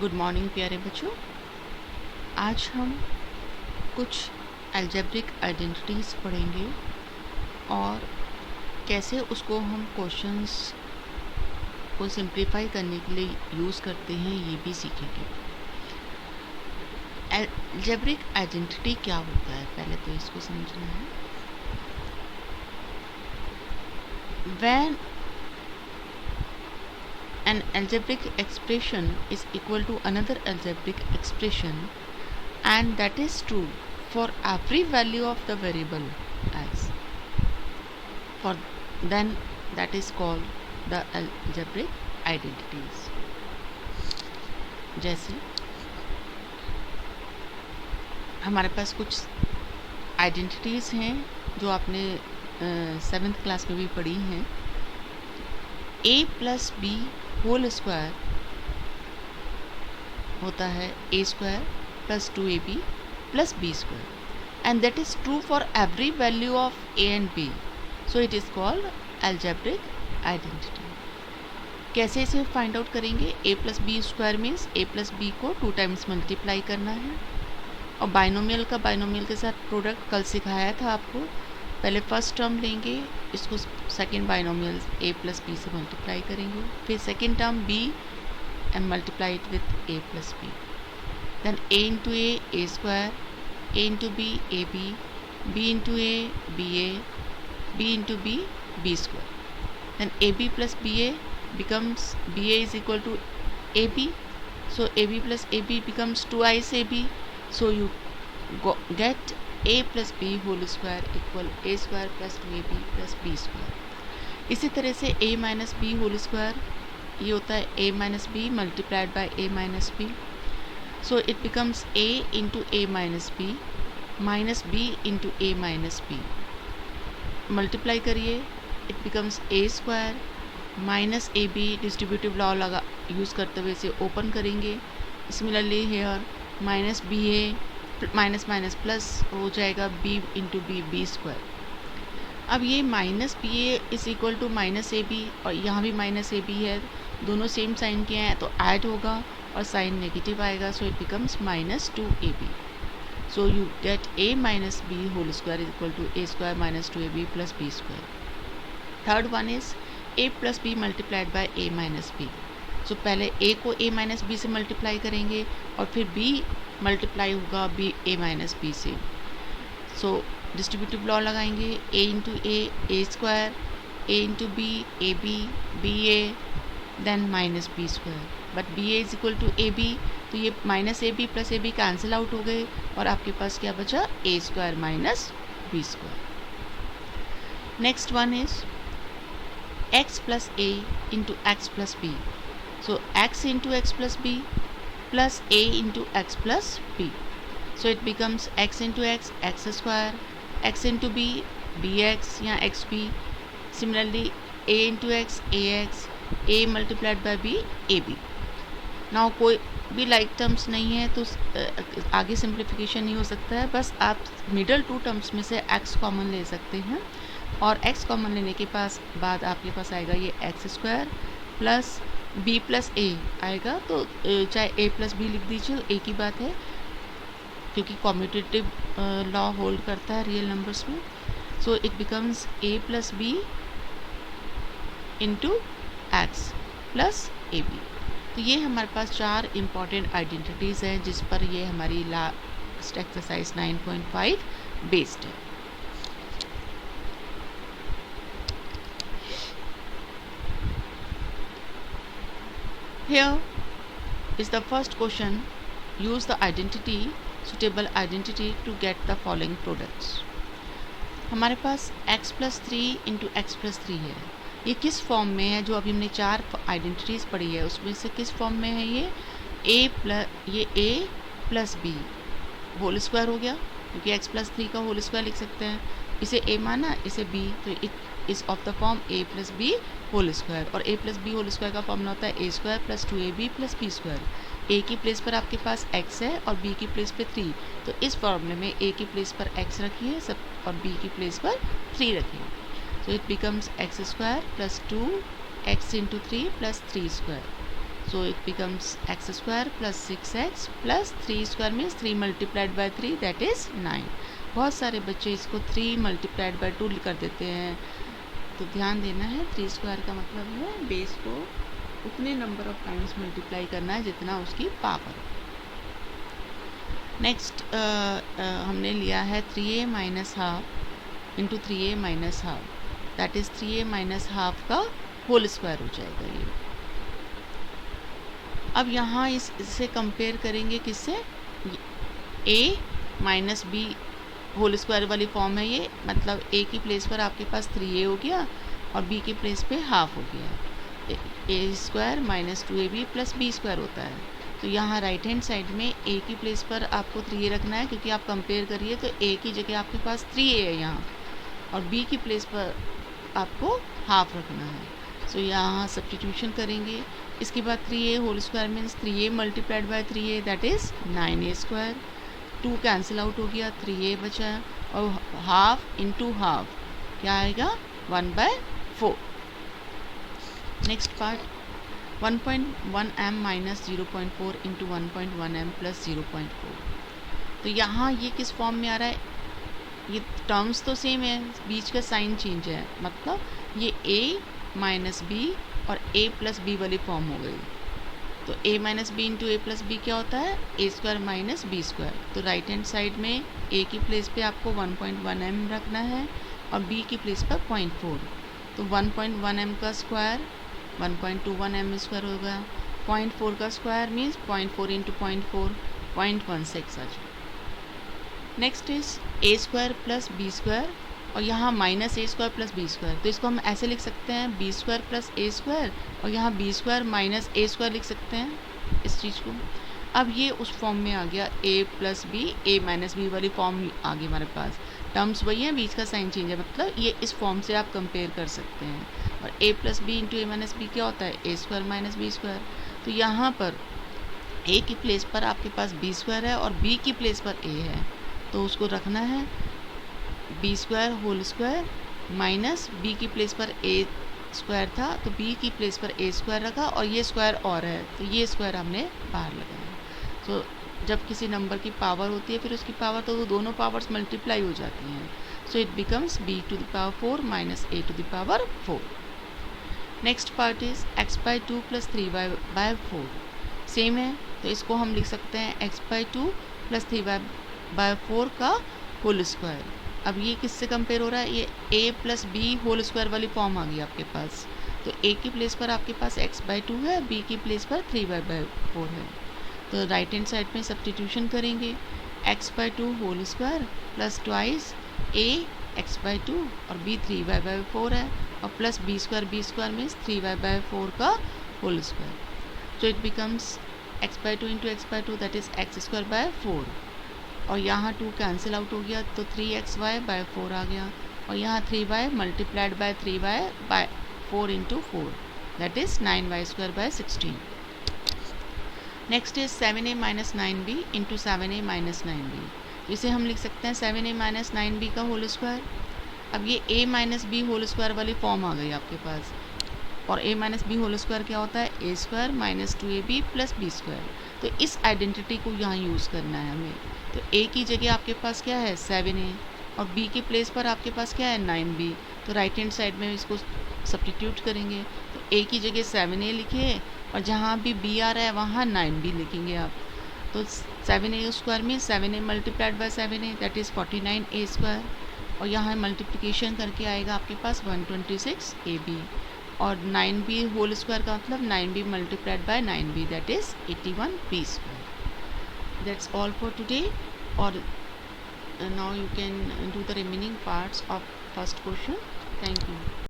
Good morning प्यारे बच्चों। आज हम कुछ अलजेब्रिक आइडेंटिटीज़ पढ़ेंगे और कैसे उसको हम क्वेश्चंस को सिंप्लीफाई करने के लिए यूज़ करते हैं ये भी सीखेंगे। अलजेब्रिक आइडेंटिटी क्या होता है, पहले तो इसको समझना है। When an algebraic expression is equal to another algebraic expression and that is true for every value of the variable x, for then that is called the algebraic identities। जैसे हमारे पास कुछ आइडेंटिटीज़ हैं जो आपने 7th क्लास में भी पढ़ी हैं। a plus b whole square होता है a square plus 2ab plus b square and that is true for every value of a and b, so it is called algebraic identity। कैसे इसे find out करेंगे? a plus b square means a plus b को 2 times multiply करना है और binomial का binomial के साथ प्रोडक्ट कल सिखाया था आपको। पहले फर्स्ट टर्म लेंगे, इसको second binomial a plus b से मल्टीप्लाई करेंगे, फिर second term b and multiply it with a plus b, then a into a square, a into b ab, b into a ba, b into b b square, then ab plus ba becomes ba is equal to ab, so ab plus ab becomes 2i's ab, so you get a plus b whole square equal a square plus 2ab plus b square. इसी तरह से a minus B whole square ये होता है a minus B multiplied by a minus B, so it becomes a into a minus b into a minus B. Multiply करिए, it becomes a square minus A B, distributive law लगा use करते हुए इसे open करेंगे। Similarly here minus B A minus minus plus हो जाएगा b into b square. अब ये minus B a is equal to minus A b और यहाँ भी माइनस ए बी है, दोनों सेम साइन के हैं तो ऐड होगा और साइन नेगेटिव आएगा, so it becomes minus 2ab, so you get a minus B whole square is equal to a square minus 2ab plus b square. Third one is a plus B multiplied by a minus B, so पहले a को a minus B से multiply करेंगे और फिर b multiply होगा b a minus B से, so distributive law लगाएंगे a into a square, a into b A B a then minus b square, but b a is equal to a b, तो ये minus A b plus a b cancel out हो गए और आपके पास क्या बचा? a square minus b square. Next one is x plus a into x plus b, so x into x plus b plus a into x plus b, so it becomes x into x square, x into b bx या xb, similarly a into x ax, a multiplied by b ab। now कोई भी like terms नहीं है तो आगे simplification नहीं हो सकता है, बस आप मिडल 2 टर्म्स में से x कॉमन ले सकते हैं और x कॉमन लेने के बाद आपके पास आएगा ये X square plus b plus A आएगा, तो चाहे a प्लस बी लिख दीजिए, एक ही बात है क्योंकि कॉम्यूटेटिव लॉ होल्ड करता है रियल नंबर्स में, so it becomes a plus b into x plus a b. तो ये हमारे पास 4 इम्पॉर्टेंट आइडेंटिटीज़ हैं जिस पर ये हमारी लास्ट एक्सरसाइज 9.5 बेस्ड है। Here is the first question, use the identity suitable identity to get the following products। हमारे पास x plus 3 into x plus 3 है, ये किस फॉर्म में है? जो अभी हमने 4 आइडेंटिटीज़ पढ़ी है उसमें से किस फॉर्म में है? ये a plus b whole square हो गया क्योंकि x प्लस 3 का होल स्क्वायर लिख सकते हैं, इसे a माना इसे b, तो it is of the form a plus b whole square, और a plus b whole square का फॉर्मूला होता है a square plus 2ab plus b square. a की प्लेस पर आपके पास x है और b की प्लेस पर 3, तो इस फॉर्मूले में a की प्लेस पर x रखिए सब और b की प्लेस पर 3 रखिए, सो it becomes x square plus 2 x into 3 plus 3 square, So it becomes x square plus 6x plus 3 square means 3 multiplied by 3 that is 9. बहुत सारे बच्चे इसको 3 multiplied by 2 कर देते हैं, तो ध्यान देना है 3 स्क्वायर का मतलब है बेस को उतने नंबर ऑफ टाइम्स मल्टीप्लाई करना है जितना उसकी पावर। नेक्स्ट हमने लिया है 3a minus half into 3a minus half that is 3a minus half का होल स्क्वायर हो जाएगा ये। अब यहाँ इससे कंपेयर करेंगे किससे, a minus B whole square वाली फॉर्म है ये, मतलब a की प्लेस पर आपके पास 3a हो गया और b की प्लेस पे हाफ हो गया, a square minus 2ab plus b square होता है। तो यहाँ राइट हैंड साइड में a की प्लेस पर आपको 3a रखना है, क्योंकि आप कंपेयर करिए तो a की जगह आपके पास 3a है यहाँ, और b की प्लेस पर आपको हाफ रखना है। सो यहाँ सब्स्टिट्यूशन करेंगे। इसके बाद 3a whole square means 3a multiplied by 3a that is 9a square. 2 cancel out हो गया, 3a बचा, और हाफ इंटू हाफ क्या आएगा 1/4। Next part 1.1 m minus 0.4 into 1.1 m plus 0.4। तो यहाँ ये किस फॉर्म में आ रहा है, ये टर्म्स तो सेम है, बीच का साइन चेंज है, मतलब ये a माइनस बी और a प्लस बी वाली फॉर्म हो गई। तो a minus b into a plus b क्या होता है, a square minus b square. तो राइट हैंड साइड में a की प्लेस पे आपको 1.1 m रखना है और b की प्लेस पर 0.4। तो 1.1 m का स्क्वायर 1.21 m स्क्वायर होगा, 0.4 का स्क्वायर मीन्स 0.4 इंटू 0.4 0.16 आ जाए। Next is a square plus b square, और यहाँ minus a square plus b square, तो इसको हम ऐसे लिख सकते हैं b square plus a square, और यहाँ b square minus a square लिख सकते हैं इस चीज़ को। अब ये उस फॉर्म में आ गया a plus b, A minus b वाली फॉर्म आ गई हमारे पास। टर्म्स वही है, बीच का साइन चेंज है, मतलब ये इस फॉर्म से आप कंपेयर कर सकते हैं। और a plus b into a minus b क्या होता है, a square minus b square. तो यहाँ पर a की प्लेस पर आपके पास बी स्क्वायर है और b की प्लेस पर a है, तो उसको रखना है b square whole square minus b की प्लेस पर ए स्क्वायर था, तो बी की प्लेस पर ए स्क्वायर रखा, और ये स्क्वायर और है तो ये स्क्वायर हमने बाहर लगाया। तो जब किसी नंबर की पावर होती है फिर उसकी पावर, तो वो दोनों पावर्स मल्टीप्लाई हो जाती हैं। So it becomes b to the power 4 minus a to the power 4। Next part is x/2 plus 3y/4। Same है, तो इसको हम लिख सकते हैं x/2 प्लस 3y/4 का होल स्क्वायर। अब ये किससे कंपेयर हो रहा है, ये a plus b whole square वाली फॉर्म आ गई आपके पास। तो a की प्लेस पर आपके पास x/2 है, b की प्लेस पर 3y/4 है। तो राइट हैंड साइड में सब्स्टिट्यूशन करेंगे, x/2 whole square plus twice a x/2 और b 3y/4 है, और plus b square means 3y/4 का होल स्क्वायर। तो it becomes x/2 into x/2 that is x²/4, और यहाँ 2 कैंसिल आउट हो गया, तो 3xy/4 आ गया, और यहाँ 3y multiplied by 3y/4 into 4 that is 9y² 16। Next is 7a minus 9b into 7a minus 9b। इसे हम लिख सकते हैं 7a माइनस 9b का होल स्क्वायर। अब ये a minus B whole square वाली फॉर्म आ गई आपके पास, और a minus B whole square क्या होता है, a square minus 2ab plus b square. तो इस आइडेंटिटी को यहाँ यूज़ करना है हमें। तो a की जगह आपके पास क्या है 7a, और b के प्लेस पर आपके पास क्या है 9b। तो राइट हैंड साइड में इसको सब्स्टिट्यूट करेंगे, तो a की जगह 7a लिखिए, और जहाँ भी b आ रहा है वहाँ 9b लिखेंगे आप। तो 7a स्क्वायर में 7a multiplied by 7a that is 49a square, और यहाँ मल्टीप्लिकेशन करके आएगा आपके पास 126ab, और 9b होल स्क्वायर का मतलब 9b multiplied by 9b that is 81b square. That's all for today, or now you can do the remaining parts of first question. Thank you.